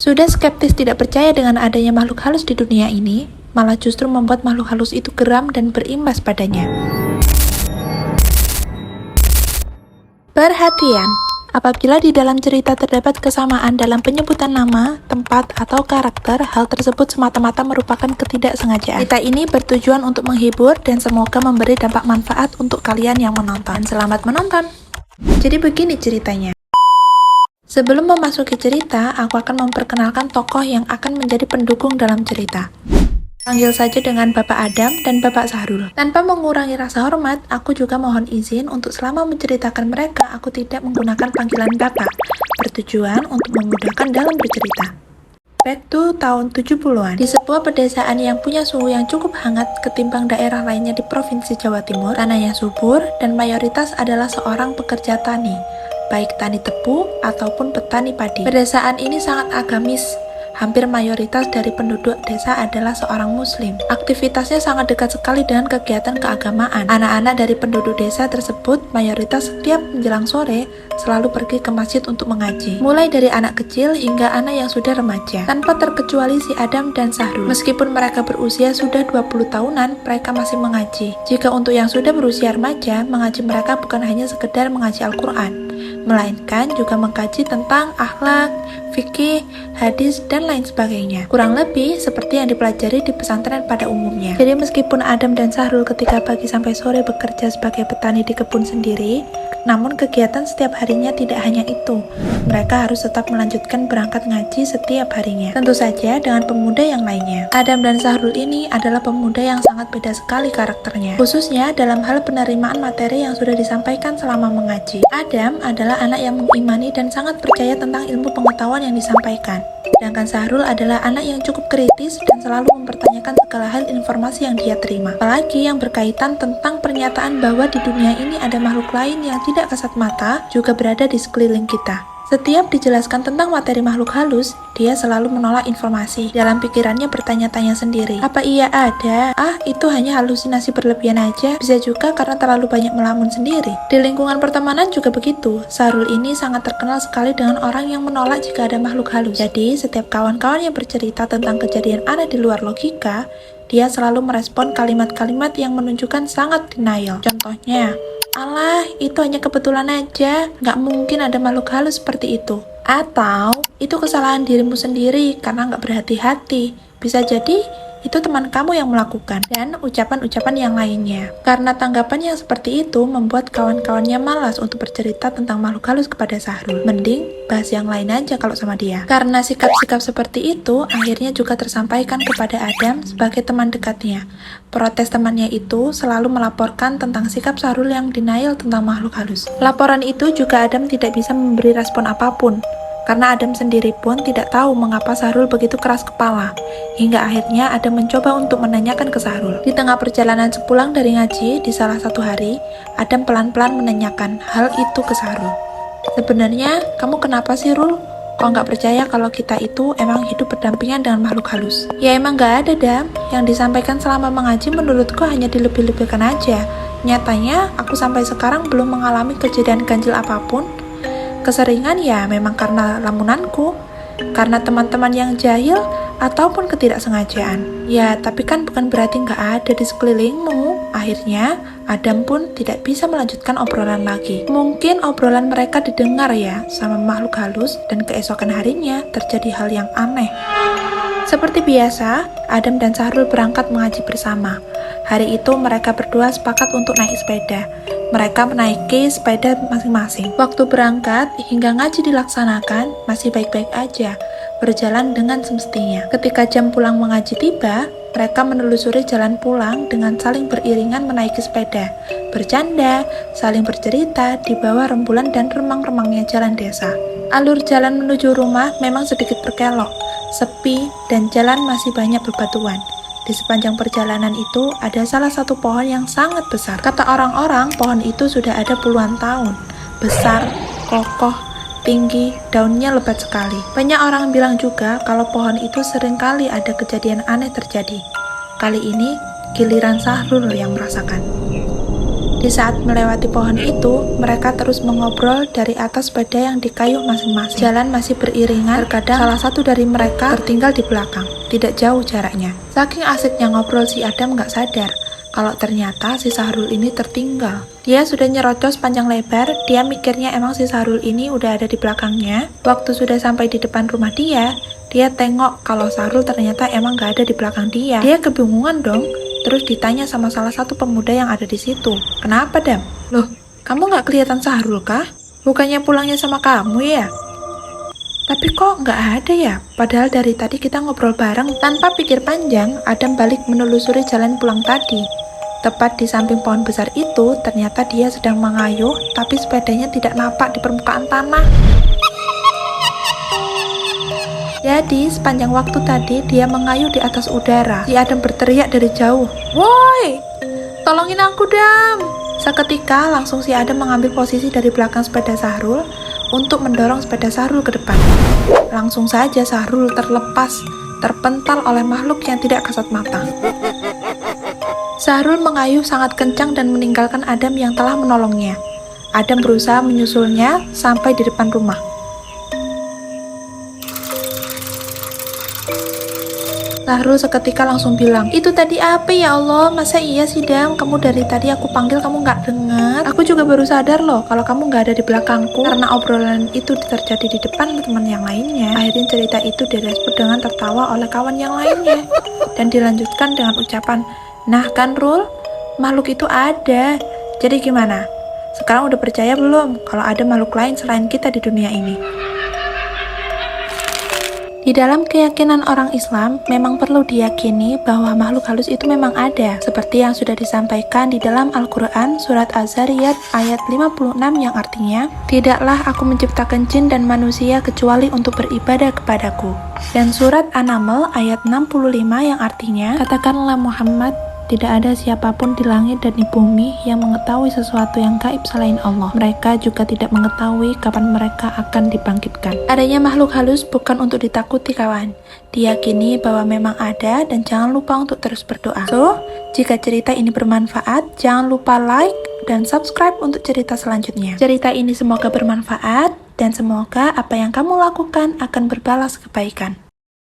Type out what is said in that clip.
Sudah skeptis tidak percaya dengan adanya makhluk halus di dunia ini, malah justru membuat makhluk halus itu geram dan berimbas padanya. Perhatian! Apabila di dalam cerita terdapat kesamaan dalam penyebutan nama, tempat, atau karakter, hal tersebut semata-mata merupakan ketidaksengajaan. Cerita ini bertujuan untuk menghibur dan semoga memberi dampak manfaat untuk kalian yang menonton. Selamat menonton! Jadi begini ceritanya. Sebelum memasuki cerita, aku akan memperkenalkan tokoh yang akan menjadi pendukung dalam cerita. Panggil saja dengan Bapak Adam dan Bapak Sahrul. Tanpa mengurangi rasa hormat, aku juga mohon izin untuk selama menceritakan mereka, aku tidak menggunakan panggilan Bapak, bertujuan untuk memudahkan dalam bercerita. Back to tahun 70-an, di sebuah pedesaan yang punya suhu yang cukup hangat ketimbang daerah lainnya di Provinsi Jawa Timur, tanahnya subur dan mayoritas adalah seorang pekerja tani, baik tani tebu ataupun petani padi. Pedesaan ini sangat agamis. Hampir mayoritas dari penduduk desa adalah seorang muslim. Aktivitasnya sangat dekat sekali dengan kegiatan keagamaan. Anak-anak dari penduduk desa tersebut mayoritas setiap menjelang sore selalu pergi ke masjid untuk mengaji. Mulai dari anak kecil hingga anak yang sudah remaja. Tanpa terkecuali si Adam dan Sahrul. Meskipun mereka berusia sudah 20 tahunan, mereka masih mengaji. Jika untuk yang sudah berusia remaja, mengaji mereka bukan hanya sekedar mengaji Al-Quran, melainkan juga mengkaji tentang akhlak, fikih, hadis, dan lain sebagainya. Kurang lebih seperti yang dipelajari di pesantren pada umumnya. Jadi meskipun Adam dan Sahrul ketika pagi sampai sore bekerja sebagai petani di kebun sendiri, namun kegiatan setiap harinya tidak hanya itu. Mereka harus tetap melanjutkan berangkat ngaji setiap harinya. Tentu saja dengan pemuda yang lainnya. Adam dan Sahrul ini adalah pemuda yang sangat beda sekali karakternya, khususnya dalam hal penerimaan materi yang sudah disampaikan selama mengaji. Adam adalah anak yang mengimani dan sangat percaya tentang ilmu pengetahuan yang disampaikan. Sedangkan Sahrul adalah anak yang cukup kritis dan selalu mempertanyakan segala hal informasi yang dia terima. Apalagi yang berkaitan tentang pernyataan bahwa di dunia ini ada makhluk lain yang tidak kasat mata juga berada di sekeliling kita. Setiap dijelaskan tentang materi makhluk halus, dia selalu menolak informasi. Dalam pikirannya bertanya-tanya sendiri, apa iya ada? Itu hanya halusinasi berlebihan aja. Bisa juga karena terlalu banyak melamun sendiri. Di lingkungan pertemanan juga begitu. Sahrul ini sangat terkenal sekali dengan orang yang menolak jika ada makhluk halus. Jadi, setiap kawan-kawan yang bercerita tentang kejadian aneh di luar logika, dia selalu merespon kalimat-kalimat yang menunjukkan sangat denial. Contohnya, alah, itu hanya kebetulan aja, nggak mungkin ada makhluk halus seperti itu. Atau, itu kesalahan dirimu sendiri karena nggak berhati-hati. Bisa jadi, itu teman kamu yang melakukan. Dan ucapan-ucapan yang lainnya. Karena tanggapan yang seperti itu membuat kawan-kawannya malas untuk bercerita tentang makhluk halus kepada Sahrul. Mending bahas yang lain aja kalau sama dia. Karena sikap-sikap seperti itu, akhirnya juga tersampaikan kepada Adam sebagai teman dekatnya. Protes temannya itu selalu melaporkan tentang sikap Sahrul yang denial tentang makhluk halus. Laporan itu juga Adam tidak bisa memberi respon apapun, karena Adam sendiri pun tidak tahu mengapa Sahrul begitu keras kepala. Hingga akhirnya Adam mencoba untuk menanyakan ke Sahrul. Di tengah perjalanan sepulang dari ngaji di salah satu hari, Adam pelan-pelan menanyakan hal itu ke Sahrul. Sebenarnya, kamu kenapa sih, Rul? Kok nggak percaya kalau kita itu emang hidup berdampingan dengan makhluk halus? Ya emang nggak ada, Dam. Yang disampaikan selama mengaji menurutku hanya dilebih-lebihkan aja. Nyatanya, aku sampai sekarang belum mengalami kejadian ganjil apapun. Keseringan ya memang karena lamunanku, karena teman-teman yang jahil, ataupun ketidaksengajaan. Ya, tapi kan bukan berarti nggak ada di sekelilingmu. Akhirnya, Adam pun tidak bisa melanjutkan obrolan lagi. Mungkin obrolan mereka didengar ya sama makhluk halus, dan keesokan harinya terjadi hal yang aneh. Seperti biasa, Adam dan Sahrul berangkat mengaji bersama. Hari itu mereka berdua sepakat untuk naik sepeda. Mereka menaiki sepeda masing-masing. Waktu berangkat hingga ngaji dilaksanakan masih baik-baik aja, berjalan dengan semestinya. Ketika jam pulang mengaji tiba, mereka menelusuri jalan pulang dengan saling beriringan menaiki sepeda, bercanda, saling bercerita di bawah rembulan dan remang-remangnya jalan desa. Alur jalan menuju rumah memang sedikit berkelok, sepi, dan jalan masih banyak bebatuan. Di sepanjang perjalanan itu ada salah satu pohon yang sangat besar. Kata orang-orang, pohon itu sudah ada puluhan tahun. Besar, kokoh, tinggi, daunnya lebat sekali. Banyak orang bilang juga kalau pohon itu seringkali ada kejadian aneh terjadi. Kali ini, giliran Sahrul yang merasakan. Di saat melewati pohon itu, mereka terus mengobrol dari atas sepeda yang dikayuh masing-masing. Jalan masih beriringan, terkadang salah satu dari mereka tertinggal di belakang, tidak jauh jaraknya. Saking asiknya ngobrol, si Adam nggak sadar kalau ternyata si Sahrul ini tertinggal. Dia sudah nyerocos panjang lebar, dia mikirnya emang si Sahrul ini udah ada di belakangnya. Waktu sudah sampai di depan rumah dia tengok kalau Sahrul ternyata emang nggak ada di belakang dia. Dia kebingungan dong. Terus ditanya sama salah satu pemuda yang ada di situ. Kenapa, Dam? Loh, kamu nggak kelihatan Sahrul kah? Bukannya pulangnya sama kamu ya? Tapi kok nggak ada ya? Padahal dari tadi kita ngobrol bareng. Tanpa pikir panjang, Adam balik menelusuri jalan pulang tadi. Tepat di samping pohon besar itu, ternyata dia sedang mengayuh, tapi sepedanya tidak napak di permukaan tanah. Jadi, sepanjang waktu tadi, dia mengayuh di atas udara. Si Adam berteriak dari jauh, "Woi, tolongin aku, Dam!" Seketika, langsung si Adam mengambil posisi dari belakang sepeda Sahrul untuk mendorong sepeda Sahrul ke depan. Langsung saja Sahrul terlepas, terpental oleh makhluk yang tidak kasat mata. Sahrul mengayuh sangat kencang dan meninggalkan Adam yang telah menolongnya. Adam berusaha menyusulnya sampai di depan rumah. Sahrul seketika langsung bilang, "Itu tadi apa ya Allah? Masa iya sih, Dam? Kamu dari tadi aku panggil kamu nggak dengar? Aku juga baru sadar loh kalau kamu nggak ada di belakangku karena obrolan itu terjadi di depan teman yang lainnya." Akhirnya cerita itu direspon dengan tertawa oleh kawan yang lainnya dan dilanjutkan dengan ucapan, "Nah kan, Rul, makhluk itu ada. Jadi gimana? Sekarang udah percaya belum kalau ada makhluk lain selain kita di dunia ini?" Di dalam keyakinan orang Islam, memang perlu diyakini bahwa makhluk halus itu memang ada, seperti yang sudah disampaikan di dalam Al-Quran Surat Az-Zariyat ayat 56 yang artinya, "Tidaklah aku menciptakan jin dan manusia kecuali untuk beribadah kepadaku." Dan Surat An-Naml ayat 65 yang artinya, "Katakanlah Muhammad, tidak ada siapapun di langit dan di bumi yang mengetahui sesuatu yang gaib selain Allah. Mereka juga tidak mengetahui kapan mereka akan dibangkitkan." Adanya makhluk halus bukan untuk ditakuti, kawan. Diyakini bahwa memang ada dan jangan lupa untuk terus berdoa. So, jika cerita ini bermanfaat, jangan lupa like dan subscribe untuk cerita selanjutnya. Cerita ini semoga bermanfaat dan semoga apa yang kamu lakukan akan berbalas kebaikan.